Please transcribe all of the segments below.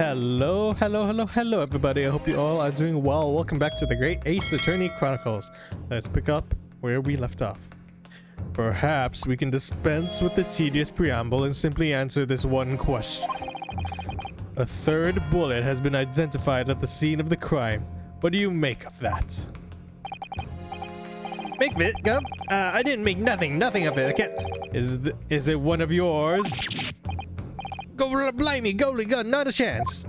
Hello, everybody. I hope you all are doing well. Welcome back to the Great Ace Attorney Chronicles. Let's pick up where we left off. Perhaps we can dispense with the tedious preamble and simply answer this one question. A third bullet has been identified at the scene of the crime. What do you make of that? Make of it, Gov? I didn't make nothing of it. I can't. Is it one of yours? Go blimey, goalie gun, not a chance.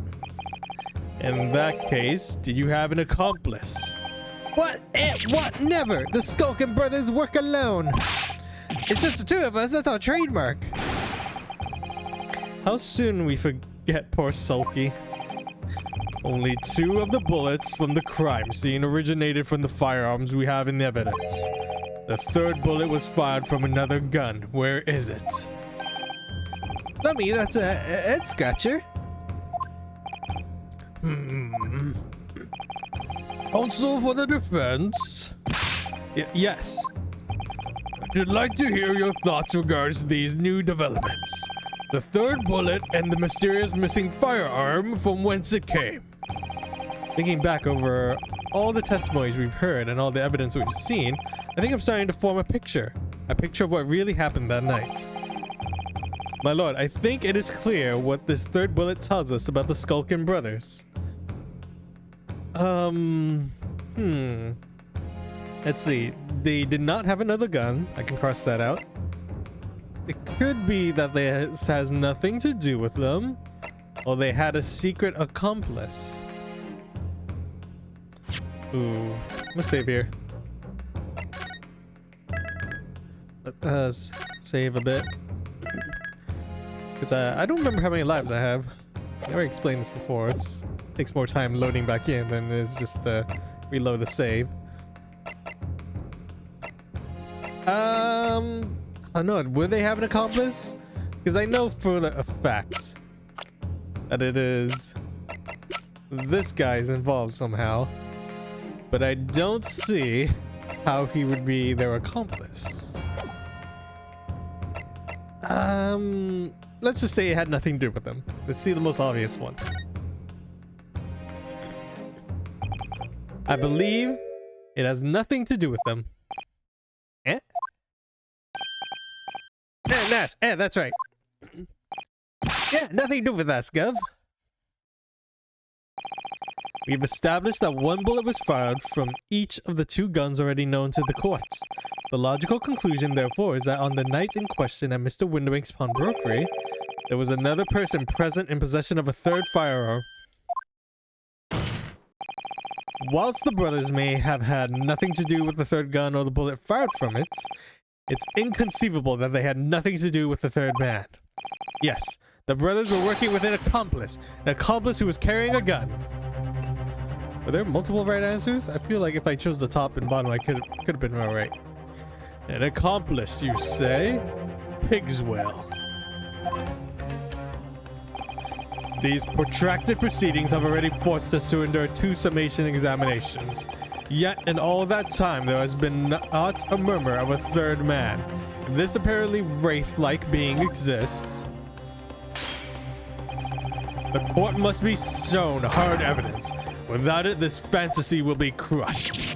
In that case, do you have an accomplice? What? What? Never! The Skulkin brothers work alone! It's just the two of us, that's our trademark! How soon we forget poor Sulky. Only 2 of the bullets from the crime scene originated from the firearms we have in evidence. The 3rd bullet was fired from another gun. Where is it? Not me, that's a head scratcher. Counsel for the defense. Yes. I'd like to hear your thoughts regards these new developments. The 3rd bullet and the mysterious missing firearm, from whence it came. Thinking back over all the testimonies we've heard and all the evidence we've seen, I think I'm starting to form a picture. A picture of what really happened that night. My lord, I think it is clear what this 3rd bullet tells us about the Skulkin brothers. Let's see. They did not have another gun. I can cross that out. It could be that this has nothing to do with them, or they had a secret accomplice. Ooh, I'm gonna save here. Let us save a bit. Because I don't remember how many lives I have. I never explained this before. It takes more time loading back in than it is just reload the save. I don't know. Would they have an accomplice? Because I know for a fact that it is this guy's involved somehow. But I don't see how he would be their accomplice. Let's just say it had nothing to do with them. Let's see the most obvious one. I believe it has nothing to do with them. Eh? Yeah, Nash. Yeah, that's right. Yeah, nothing to do with us, Gov. We've established that 1 bullet was fired from each of the 2 guns already known to the courts. The logical conclusion, therefore, is that on the night in question at Mr. Windowink's pawnbrokery, there was another person present in possession of a 3rd firearm. Whilst the brothers may have had nothing to do with the 3rd gun or the bullet fired from it, it's inconceivable that they had nothing to do with the 3rd man. Yes, the brothers were working with an accomplice who was carrying a gun. Were there multiple right answers? I feel like if I chose the top and bottom, I could have been all right. An accomplice, you say? Pigswell. These protracted proceedings have already forced us to endure 2 summation examinations. Yet, in all that time, there has been not a murmur of a 3rd man. If this apparently wraith-like being exists, the court must be shown hard evidence. Without it, this fantasy will be crushed.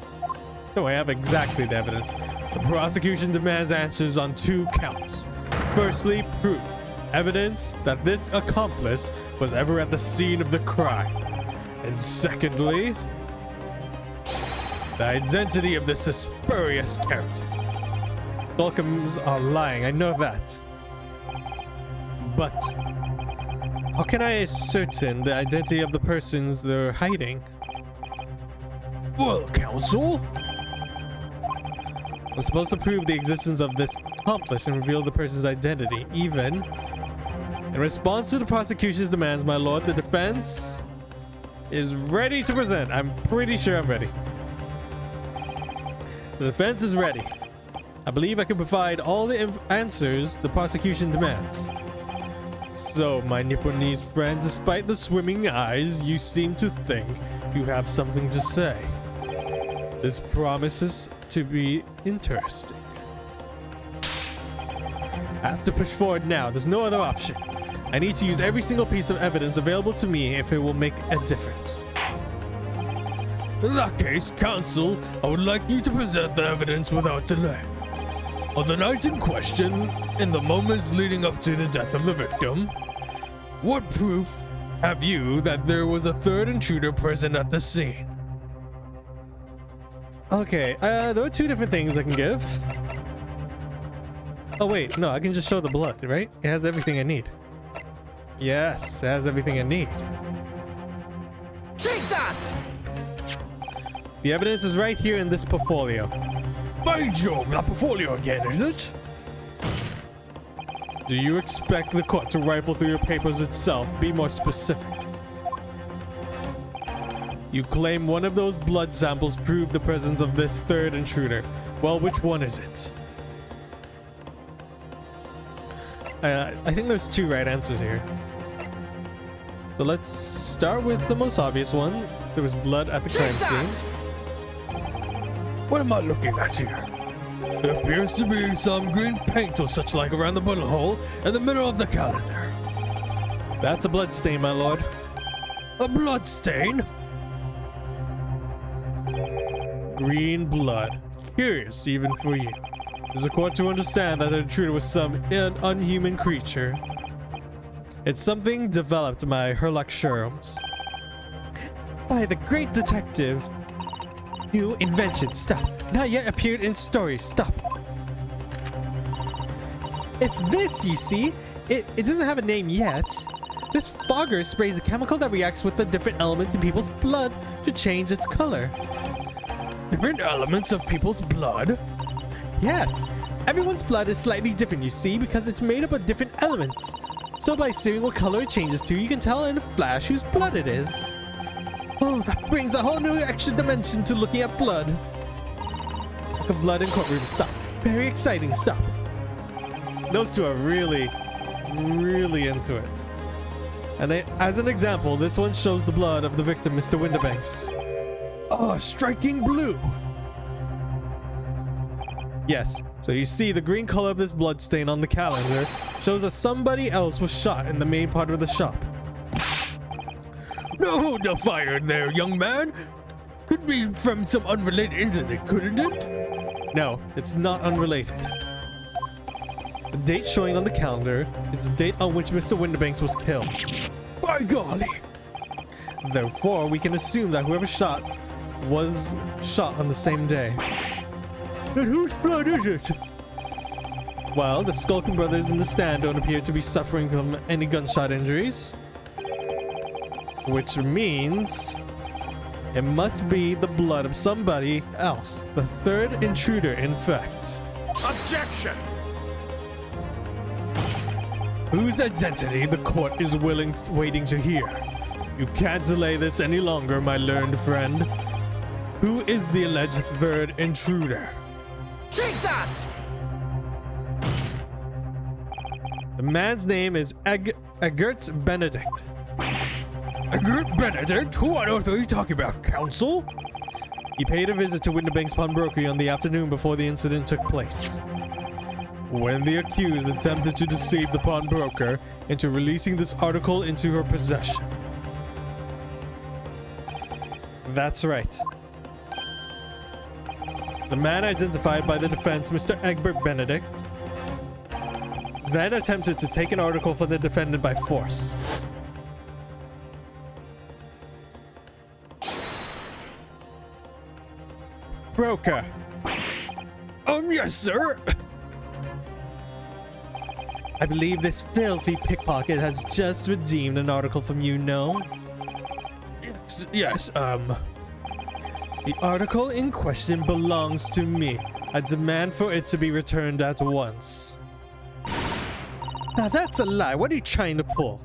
No, I have exactly the evidence. The prosecution demands answers on 2 counts. Firstly, proof. Evidence that this accomplice was ever at the scene of the crime. And secondly, the identity of this spurious character. Skulkins are lying, I know that. But how can I ascertain the identity of the persons they're hiding? Well, counsel? I'm supposed to prove the existence of this accomplice and reveal the person's identity, even. In response to the prosecution's demands, my lord, the defense is ready to present. I'm pretty sure I'm ready. The defense is ready. I believe I can provide all the answers the prosecution demands. So, my Nipponese friend, despite the swimming eyes, you seem to think you have something to say. This promises to be interesting. I have to push forward now. There's no other option. I need to use every single piece of evidence available to me if it will make a difference. In that case, counsel, I would like you to present the evidence without delay. On the night in question, in the moments leading up to the death of the victim, what proof have you that there was a third intruder present at the scene? Okay, there are two different things I can give. Oh wait, no, I can just show the blood, right? It has everything I need. Yes, it has everything I need. Take that! The evidence is right here in this portfolio. By Jove, that portfolio again, is it? Do you expect the court to rifle through your papers itself? Be more specific. You claim one of those blood samples proved the presence of this third intruder. Well, which one is it? I think there's two right answers here. So let's start with the most obvious one. There was blood at the crime scene. What am I looking at here? There appears to be some green paint or such like around the bullet hole in the middle of the calendar. That's a blood stain, my lord. A blood stain? Green blood. Curious, even for you. Is the court to understand that the intruder was some unhuman creature? It's something developed by Herlock Sherms. By the great detective. New invention. Stop. Not yet appeared in stories. Stop. It's this, you see. It doesn't have a name yet. This fogger sprays a chemical that reacts with the different elements in people's blood to change its color. Different elements of people's blood? Yes. Everyone's blood is slightly different, you see, because it's made up of different elements. So by seeing what color it changes to, you can tell in a flash whose blood it is. Oh, that brings a whole new extra dimension to looking at blood. Talk of blood in courtroom. Stop. Very exciting. Stop. Those two are really into it. And as an example, this one shows the blood of the victim, Mr. Winterbanks. Oh, striking blue. Yes, so you see the green color of this blood stain on the calendar shows that somebody else was shot in the main part of the shop. No, no fire in there, young man. Could be from some unrelated incident, couldn't it? No, it's not unrelated. The date showing on the calendar is the date on which Mr. Winterbanks was killed. By golly. Therefore, we can assume that whoever shot was shot on the same day. And whose blood is it? Well, the Skulkin brothers in the stand don't appear to be suffering from any gunshot injuries. Which means it must be the blood of somebody else. The third intruder, in fact. Objection! Whose identity the court is waiting to hear. You can't delay this any longer, my learned friend. Who is the alleged third intruder? Take that! The man's name is Egbert Benedict. Egbert Benedict? Who on earth are you talking about, counsel? He paid a visit to Winterbank's pawnbrokery on the afternoon before the incident took place. When the accused attempted to deceive the pawnbroker into releasing this article into her possession. That's right. The man identified by the defense, Mr. Egbert Benedict, then attempted to take an article from the defendant by force. Broker. Yes, sir. I believe this filthy pickpocket has just redeemed an article from you, no? Yes, The article in question belongs to me. I demand for it to be returned at once. Now that's a lie. What are you trying to pull?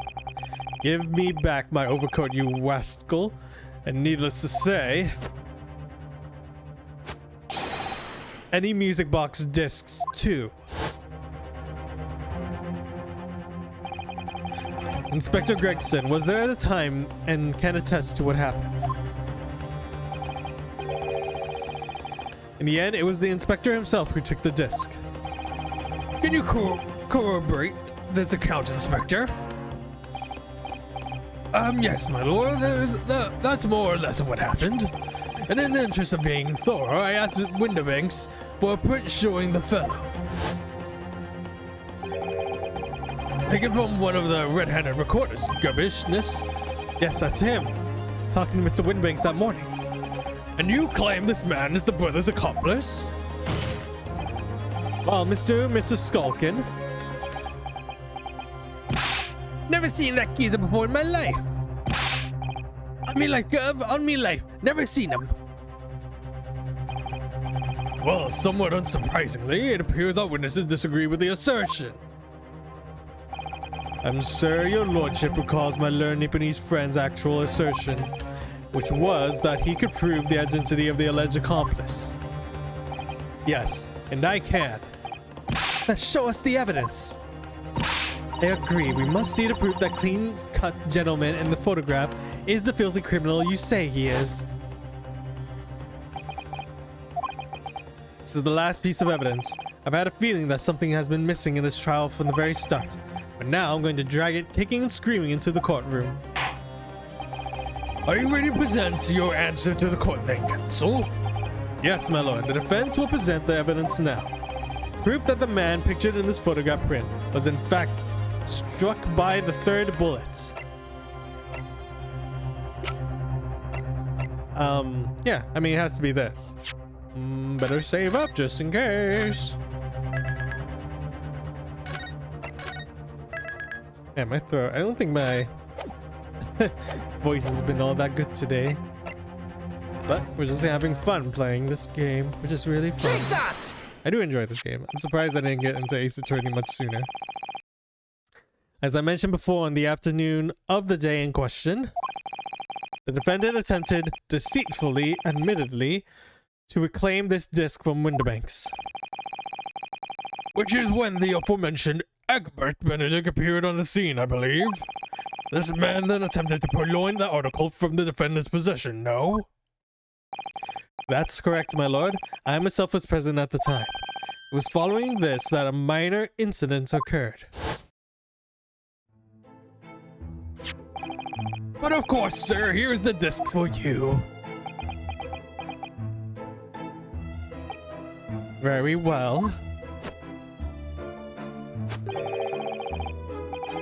Give me back my overcoat, you rascal. And needless to say, any music box discs too. Inspector Gregson was there at the time and can attest to what happened. In the end, it was the inspector himself who took the disc. Can you corroborate this account, Inspector? Yes, my lord, that's more or less of what happened. And in the interest of being thorough, I asked Windobanks for a print showing the fellow. Take it from one of the red-handed recorders, gubbishness. Yes, that's him. Talking to Mr. Windobanks that morning. And you claim this man is the brother's accomplice? Well, Mr. and Mrs. Skulkin. Never seen that geezer before in my life. On me life, never seen him. Well, somewhat unsurprisingly, it appears our witnesses disagree with the assertion. I'm sure your lordship recalls my learned Nipponese friend's actual assertion, which was that he could prove the identity of the alleged accomplice. Yes, and I can. Now show us the evidence. I agree, we must see the proof that clean-cut gentleman in the photograph is the filthy criminal you say he is. This is the last piece of evidence. I've had a feeling that something has been missing in this trial from the very start, but now I'm going to drag it kicking and screaming into the courtroom. Are you ready to present your answer to the court then, counsel? Yes, my lord. The defense will present the evidence now. Proof that the man pictured in this photograph print was in fact struck by the third bullet. Yeah, I mean, it has to be this. Better save up just in case. Yeah, my throat. I don't think my voice has been all that good today. But we're just having fun playing this game, which is really fun. Take that! I do enjoy this game. I'm surprised I didn't get into Ace Attorney much sooner. As I mentioned before, on the afternoon of the day in question, the defendant attempted, deceitfully, admittedly, to reclaim this disc from Windobanks. Which is when the aforementioned Egbert Benedict appeared on the scene, I believe. This man then attempted to purloin the article from the defendant's possession, no? That's correct, my lord. I myself was present at the time. It was following this that a minor incident occurred. But of course, sir, here's the disc for you. Very well.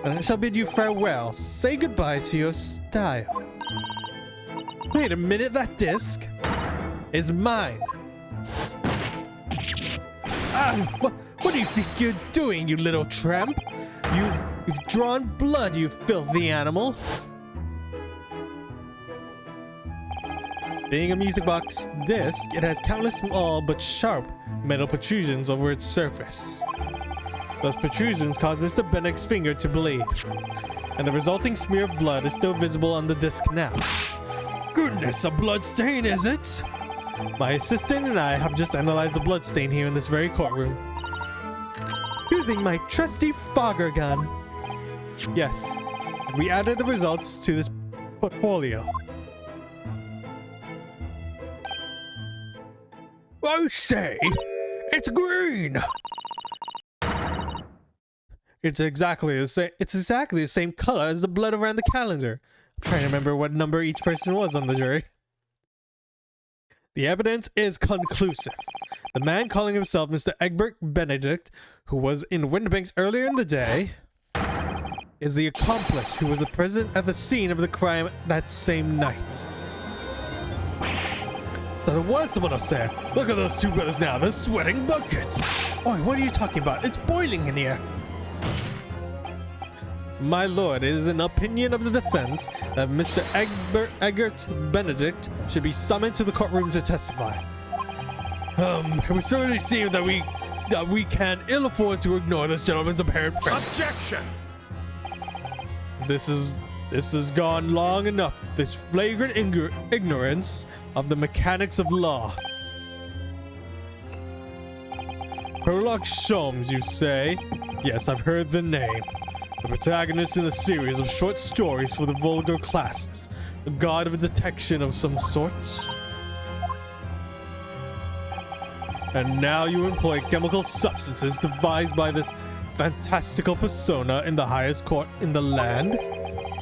And I shall bid you farewell. Say goodbye to your style. Wait a minute, that disc is mine. What do you think you're doing, you little tramp? You've drawn blood, you filthy animal. Being a music box disc, it has countless small but sharp metal protrusions over its surface. Those protrusions cause Mr. Bennett's finger to bleed, and the resulting smear of blood is still visible on the disc now. Goodness, a blood stain, is it? My assistant and I have just analyzed the blood stain here in this very courtroom, using my trusty fogger gun. Yes, and we added the results to this portfolio. I say, it's green. It's exactly the same color as the blood around the calendar. I'm trying to remember what number each person was on the jury. The evidence is conclusive. The man calling himself Mr. Egbert Benedict, who was in Windobanks earlier in the day, is the accomplice who was present at the scene of the crime that same night. So there was someone else there. Look at those two brothers now. They're sweating buckets. Oi, what are you talking about? It's boiling in here. My lord, it is an opinion of the defense that Mr. Egbert Benedict should be summoned to the courtroom to testify. We certainly see that we can ill afford to ignore this gentleman's apparent presence. Objection! This has gone long enough. This flagrant ignorance of the mechanics of law. Sherlock Sholmes, you say? Yes, I've heard the name. The protagonist in a series of short stories for the vulgar classes. A god of detection of some sort. And now you employ chemical substances devised by this fantastical persona in the highest court in the land?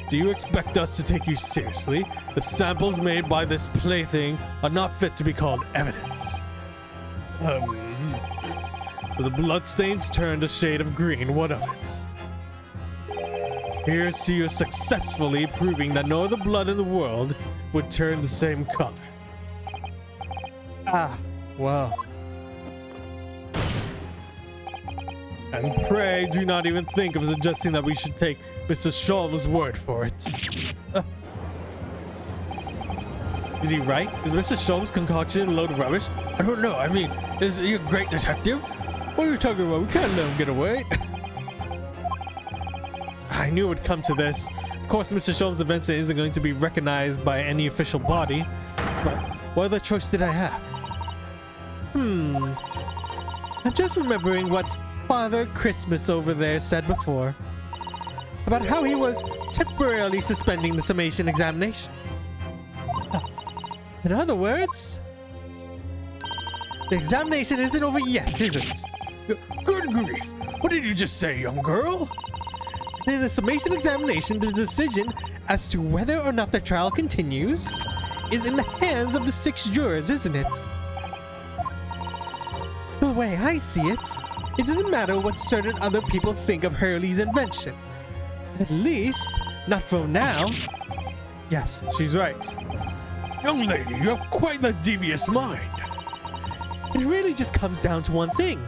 Do you expect us to take you seriously? The samples made by this plaything are not fit to be called evidence. So the bloodstains turned a shade of green. What of it? Here's to you successfully proving that no other blood in the world would turn the same color. Well. And pray do not even think of suggesting that we should take Mr. Sholm's word for it. Is he right? Is Mr. Sholm's concoction a load of rubbish? I don't know. I mean, is he a great detective? What are you talking about? We can't let him get away. I knew it would come to this. Of course, Mr. Sholm's invention isn't going to be recognized by any official body. But what other choice did I have? I'm just remembering what Father Christmas over there said before about how he was temporarily suspending the summation examination. In other words, the examination isn't over yet, is it? Good grief. What did you just say, young girl? In the summation examination, the decision as to whether or not the trial continues is in the hands of the 6 jurors, isn't it? The way I see it, it doesn't matter what certain other people think of Hurley's invention. At least, not from now. Yes, she's right. Young lady, you have quite the devious mind. It really just comes down to one thing.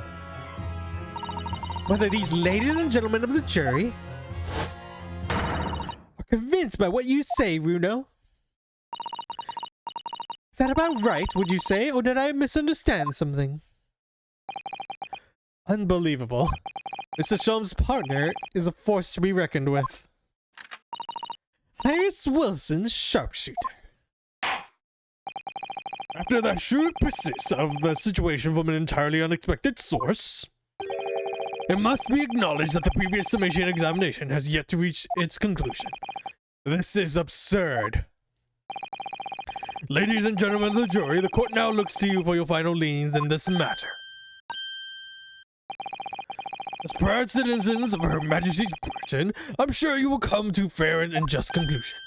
Whether these ladies and gentlemen of the jury are convinced by what you say, Ryuno. Is that about right, would you say, or did I misunderstand something? Unbelievable. Mr. Sholm's partner is a force to be reckoned with. Iris Wilson's sharpshooter. After that shrewd persist of the situation from an entirely unexpected source, it must be acknowledged that the previous summation examination has yet to reach its conclusion. This is absurd. Ladies and gentlemen of the jury, the court now looks to you for your final leans in this matter. As proud citizens of Her Majesty's Britain, I'm sure you will come to fair and just conclusion.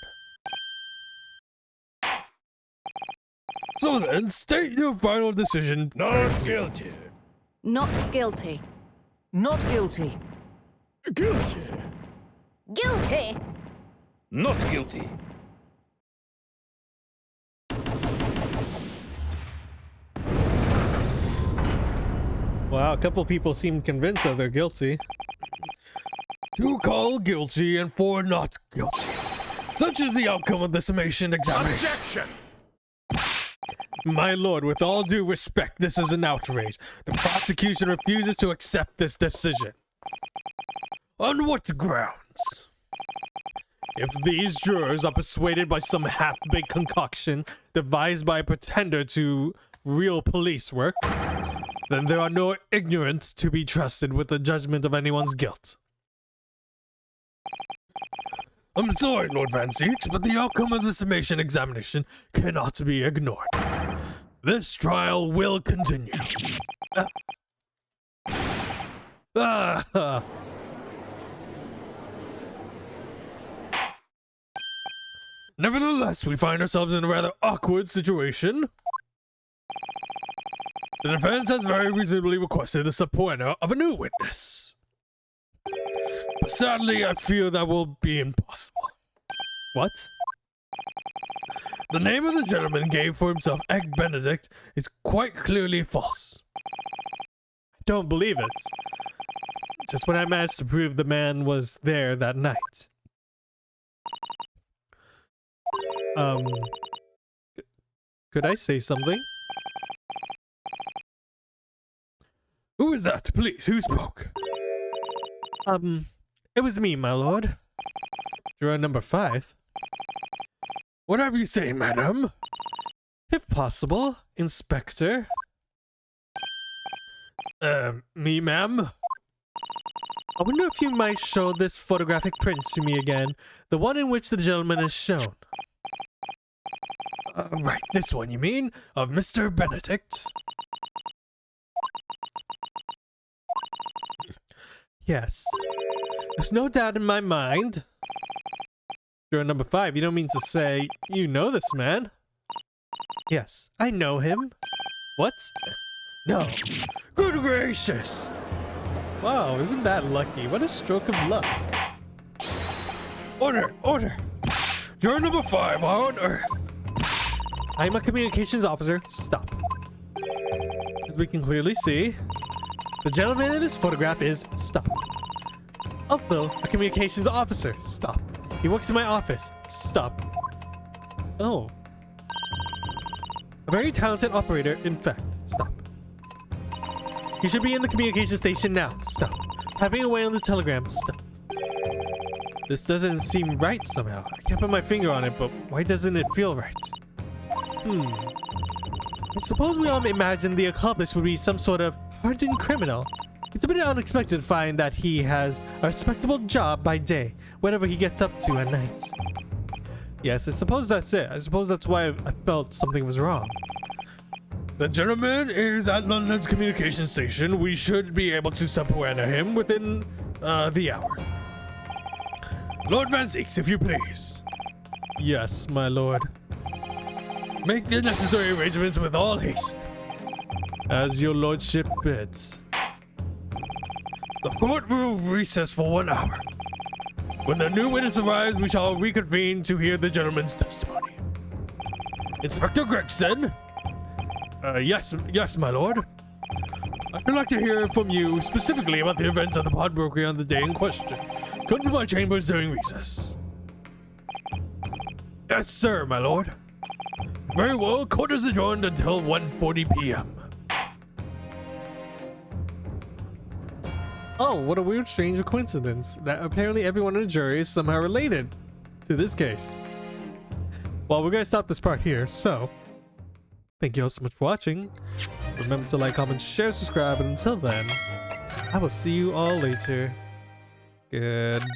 So then, state your final decision. Not guilty. Not guilty. Not guilty. Guilty. Guilty! Not guilty. Wow, a couple people seem convinced that they're guilty. 2 called guilty and 4 not guilty. Such is the outcome of the summation examination. Objection! My lord, with all due respect, this is an outrage. The prosecution refuses to accept this decision. On what grounds? If these jurors are persuaded by some half-baked concoction devised by a pretender to real police work, then there are no ignorants to be trusted with the judgment of anyone's guilt. I'm sorry, Lord Van Zeeks, but the outcome of the summation examination cannot be ignored. This trial will continue. Nevertheless, we find ourselves in a rather awkward situation. The defense has very reasonably requested the subpoena of a new witness. But sadly, I fear that will be impossible. What? The name of the gentleman gave for himself, Egg Benedict, is quite clearly false. Don't believe it. Just when I managed to prove the man was there that night. Could I say something? Who is that? Please, who spoke? It was me, my lord. Juror number 5. Whatever you say, madam. If possible, Inspector. Me, ma'am? I wonder if you might show this photographic print to me again. The one in which the gentleman is shown. Right, this one, you mean? Of Mr. Benedict? Yes. There's no doubt in my mind. Juror number 5, you don't mean to say you know this man? Yes, I know him. What? No. Good gracious! Wow, isn't that lucky? What a stroke of luck. Order! Order! Juror number 5, how on earth? I'm a communications officer. Stop. As we can clearly see, the gentleman in this photograph is stop. Also, a communications officer. Stop. He works in my office. Stop. Oh. A very talented operator, in fact. Stop. He should be in the communication station now. Stop. Typing away on the telegram. Stop. This doesn't seem right somehow. I can't put my finger on it, but why doesn't it feel right? I suppose we all imagine the accomplice would be some sort of hardened criminal. It's a bit unexpected to find that he has a respectable job by day, whatever he gets up to at night. Yes, I suppose that's it. I suppose that's why I felt something was wrong. The gentleman is at London's communication station. We should be able to subpoena him within the hour. Lord Van Zeeks, if you please. Yes, my lord. Make the necessary arrangements with all haste. As your lordship bids. The court will recess for 1 hour. When the new witness arrives, we shall reconvene to hear the gentleman's testimony. Inspector Gregson? Yes, my lord. I'd like to hear from you specifically about the events of the pawnbrokery on the day in question. Come to my chambers during recess. Yes, sir, my lord. Very well, court is adjourned until 1:40 p.m. Oh, what a weird, strange coincidence that apparently everyone in the jury is somehow related to this case. Well, we're gonna stop this part here, so thank you all so much for watching. Remember to like, comment, share, subscribe, and until then, I will see you all later. Goodbye.